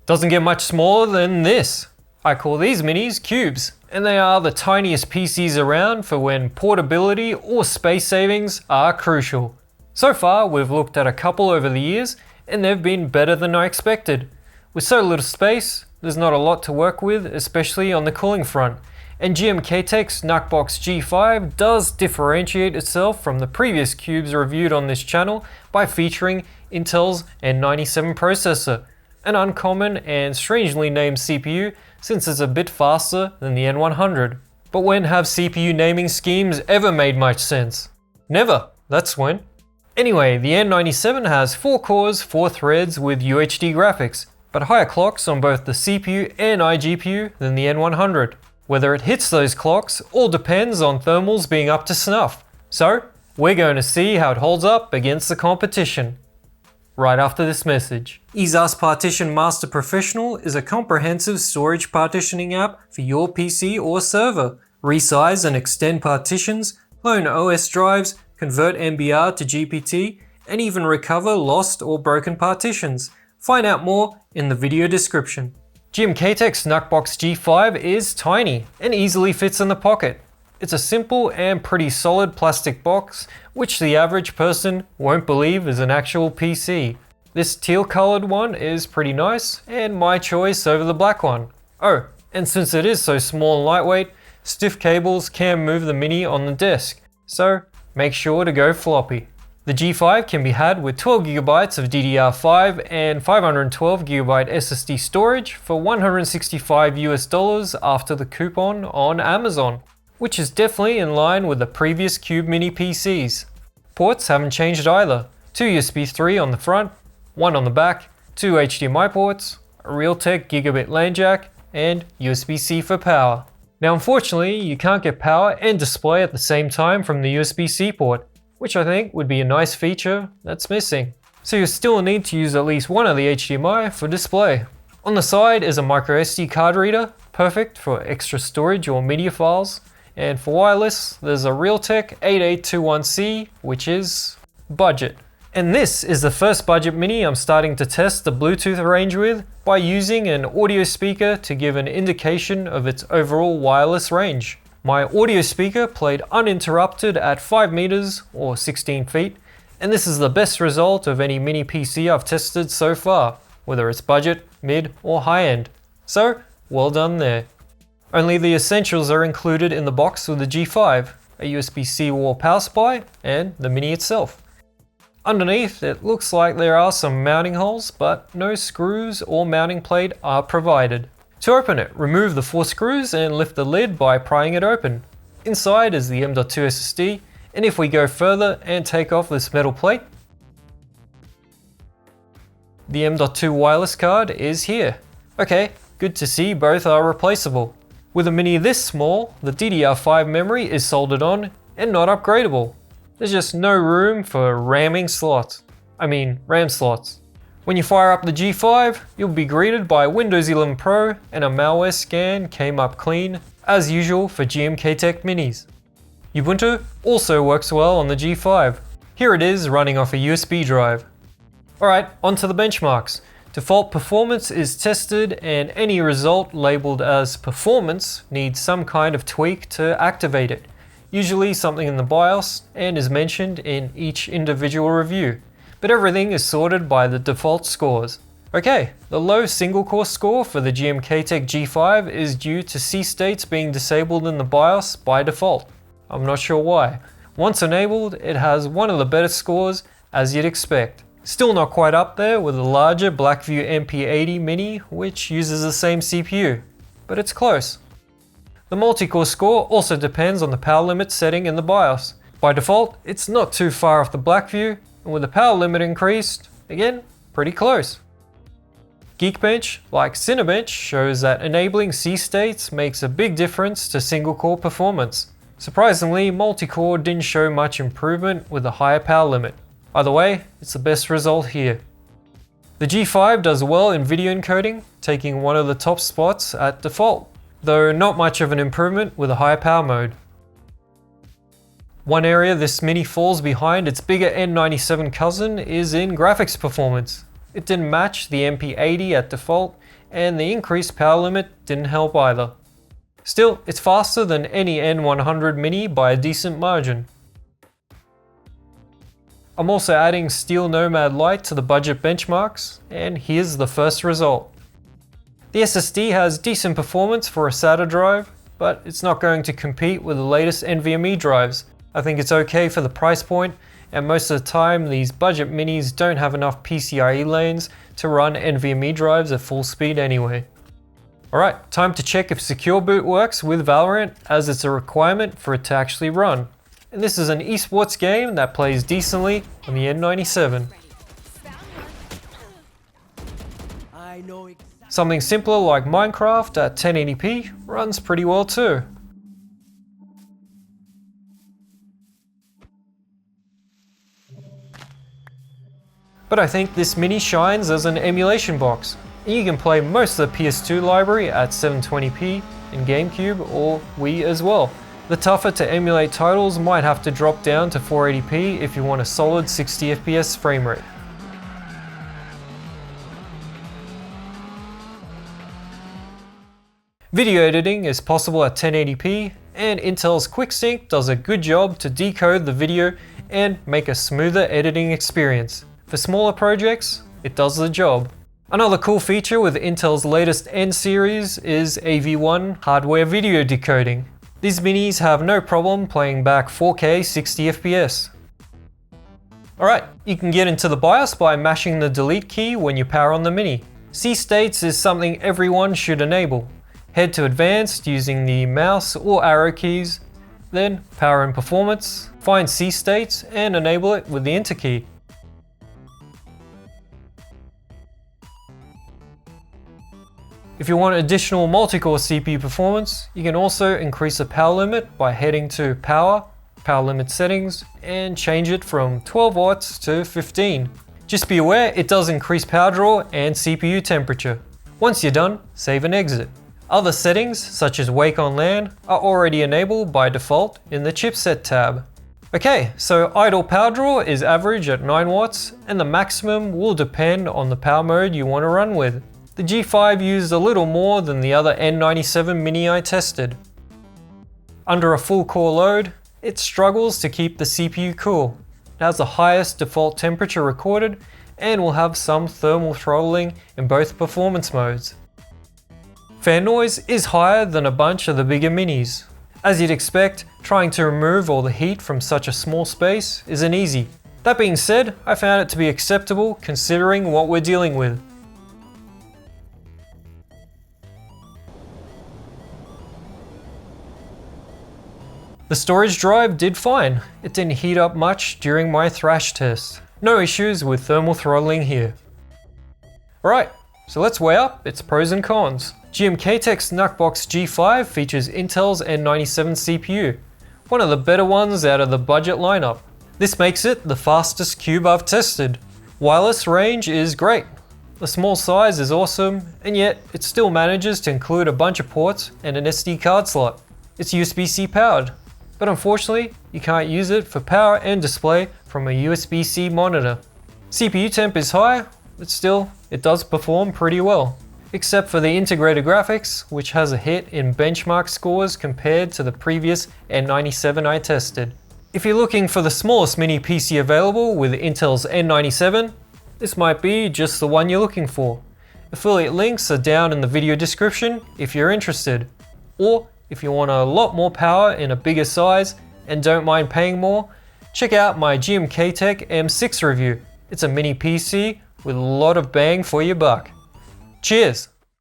Doesn't get much smaller than this. I call these minis cubes, and they are the tiniest PCs around for when portability or space savings are crucial. So far, we've looked at a couple over the years, and they've been better than I expected. With so little space, there's not a lot to work with, especially on the cooling front, and GMKtec's NucBox G5 does differentiate itself from the previous cubes reviewed on this channel by featuring Intel's N97 processor, an uncommon and strangely named CPU since it's a bit faster than the N100. But when have CPU naming schemes ever made much sense? Never, that's when. Anyway, the N97 has 4 cores, 4 threads with UHD graphics, but higher clocks on both the CPU and iGPU than the N100. Whether it hits those clocks all depends on thermals being up to snuff. So, we're going to see how it holds up against the competition. Right after this message. EaseUS Partition Master Professional is a comprehensive storage partitioning app for your PC or server. Resize and extend partitions, clone OS drives, convert MBR to GPT, and even recover lost or broken partitions. Find out more in the video description. GMKtec's NucBox G5 is tiny and easily fits in the pocket. It's a simple and pretty solid plastic box, which the average person won't believe is an actual PC. This teal colored one is pretty nice, and my choice over the black one. Oh, and since it is so small and lightweight, stiff cables can move the mini on the desk, so make sure to go floppy. The G5 can be had with 12GB of DDR5 and 512GB SSD storage for $165 after the coupon on Amazon, which is definitely in line with the previous Cube Mini PCs. Ports haven't changed either. 2 USB 3 on the front, 1 on the back, 2 HDMI ports, a Realtek gigabit LAN jack, and USB-C for power. Now unfortunately, you can't get power and display at the same time from the USB-C port, which I think would be a nice feature that's missing. So you still need to use at least one of the HDMI for display. On the side is a microSD card reader, perfect for extra storage or media files. And for wireless, there's a Realtek 8821C, which is budget. And this is the first budget mini I'm starting to test the Bluetooth range with by using an audio speaker to give an indication of its overall wireless range. My audio speaker played uninterrupted at 5 meters or 16 feet, and this is the best result of any mini PC I've tested so far, whether it's budget, mid, or high end. So, well done there. Only the essentials are included in the box with the G5, a USB-C wall power supply, and the mini itself. Underneath, it looks like there are some mounting holes, but no screws or mounting plate are provided. To open it, remove the 4 screws and lift the lid by prying it open. Inside is the M.2 SSD, and if we go further and take off this metal plate, the M.2 wireless card is here. Okay, good to see both are replaceable. With a mini this small, the DDR5 memory is soldered on and not upgradable. There's just no room for RAM slots. When you fire up the G5, you'll be greeted by Windows 11 Pro, and a malware scan came up clean, as usual for GMKtec minis. Ubuntu also works well on the G5. Here it is running off a USB drive. Alright, on to the benchmarks. Default performance is tested, and any result labeled as performance needs some kind of tweak to activate it. Usually something in the BIOS, and is mentioned in each individual review. But everything is sorted by the default scores. Okay, the low single core score for the GMKtec G5 is due to C states being disabled in the BIOS by default. I'm not sure why. Once enabled, it has one of the better scores as you'd expect. Still not quite up there with the larger Blackview MP80 Mini, which uses the same CPU, but it's close. The multi-core score also depends on the power limit setting in the BIOS. By default, it's not too far off the Blackview, and with the power limit increased, again, pretty close. Geekbench, like Cinebench, shows that enabling C states makes a big difference to single core performance. Surprisingly, multi-core didn't show much improvement with a higher power limit. Either way, it's the best result here. The G5 does well in video encoding, taking one of the top spots at default, though not much of an improvement with a higher power mode. One area this mini falls behind its bigger N97 cousin is in graphics performance. It didn't match the MP80 at default, and the increased power limit didn't help either. Still, it's faster than any N100 Mini by a decent margin. I'm also adding Steel Nomad Lite to the budget benchmarks, and here's the first result. The SSD has decent performance for a SATA drive, but it's not going to compete with the latest NVMe drives. I think it's okay for the price point, and most of the time these budget minis don't have enough PCIe lanes to run NVMe drives at full speed anyway. Alright, time to check if Secure Boot works with Valorant, as it's a requirement for it to actually run. And this is an esports game that plays decently on the N97. Something simpler like Minecraft at 1080p runs pretty well too. But I think this mini shines as an emulation box. And you can play most of the PS2 library at 720p in GameCube or Wii as well. The tougher to emulate titles might have to drop down to 480p if you want a solid 60 FPS frame rate. Video editing is possible at 1080p, and Intel's QuickSync does a good job to decode the video and make a smoother editing experience. For smaller projects, it does the job. Another cool feature with Intel's latest N series is AV1 hardware video decoding. These minis have no problem playing back 4K 60 FPS. Alright, you can get into the BIOS by mashing the delete key when you power on the mini. C states is something everyone should enable. Head to advanced using the mouse or arrow keys, then power and performance, find C states and enable it with the enter key. If you want additional multi-core CPU performance, you can also increase the power limit by heading to Power, Power Limit Settings, and change it from 12 watts to 15. Just be aware it does increase power draw and CPU temperature. Once you're done, save and exit. Other settings, such as Wake on LAN, are already enabled by default in the Chipset tab. Okay, so idle power draw is average at 9 watts, and the maximum will depend on the power mode you want to run with. The G5 used a little more than the other N97 Mini I tested. Under a full core load, it struggles to keep the CPU cool. It has the highest default temperature recorded and will have some thermal throttling in both performance modes. Fan noise is higher than a bunch of the bigger minis. As you'd expect, trying to remove all the heat from such a small space isn't easy. That being said, I found it to be acceptable considering what we're dealing with. The storage drive did fine. It didn't heat up much during my thrash test. No issues with thermal throttling here. Alright, so let's weigh up its pros and cons. GMKtec's NucBox G5 features Intel's N97 CPU, one of the better ones out of the budget lineup. This makes it the fastest cube I've tested. Wireless range is great. The small size is awesome, and yet it still manages to include a bunch of ports and an SD card slot. It's USB-C powered, but unfortunately you can't use it for power and display from a USB-C monitor. CPU temp is high, but still it does perform pretty well. Except for the integrated graphics, which has a hit in benchmark scores compared to the previous N97 I tested. If you're looking for the smallest mini PC available with Intel's N97, this might be just the one you're looking for. Affiliate links are down in the video description if you're interested. Or if you want a lot more power in a bigger size and don't mind paying more, check out my GMKtec M6 review. It's a mini PC with a lot of bang for your buck. Cheers!